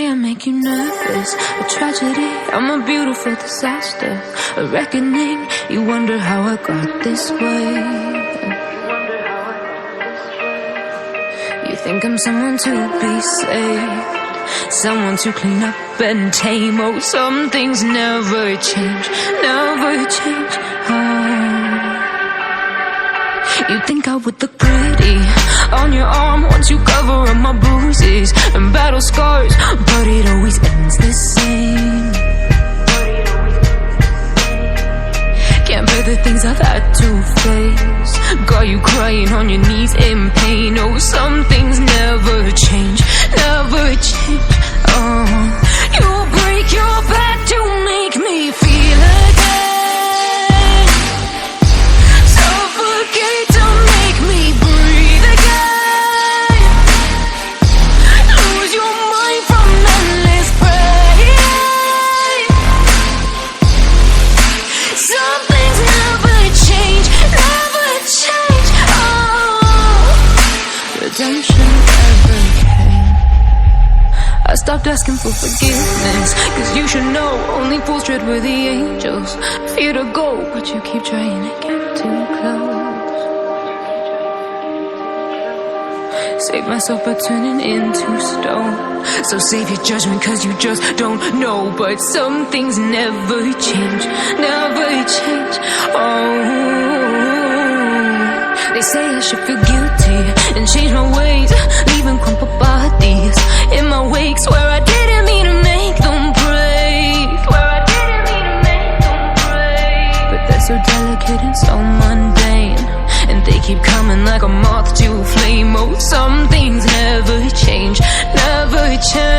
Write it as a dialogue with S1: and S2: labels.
S1: I make you nervous. A tragedy, I'm a beautiful disaster. A reckoning, you wonder how I got this way. You think I'm someone to be saved, someone to clean up and tame. Oh, some things never change, never change. Oh, you think I would look pretty on your arm once you cover up my bruises and battle scars, but it always ends the same. Can't bear the things I've had to face, got you crying on your knees in pain. Oh, some things never change, never change. Oh, you break your back to make me feel again, suffocate to make me breathe again, lose your mind from endless pain. Some things never change, never change. Oh, redemption never came. I stopped asking for forgiveness, cause you should know only fools tread where the angels fear to go, but you keep trying to get too close. Save myself by turning into stone, so save your judgment cause you just don't know. But some things never change, never change. Oh, they say I should feel guilty and change my ways, leaving crumpled bodies in my wake. Swear I didn't mean to make them break, swear I didn't mean to make them break. But they're so delicate and so mundane, and they keep coming like a moth to a flame. Oh, some things never change, never change.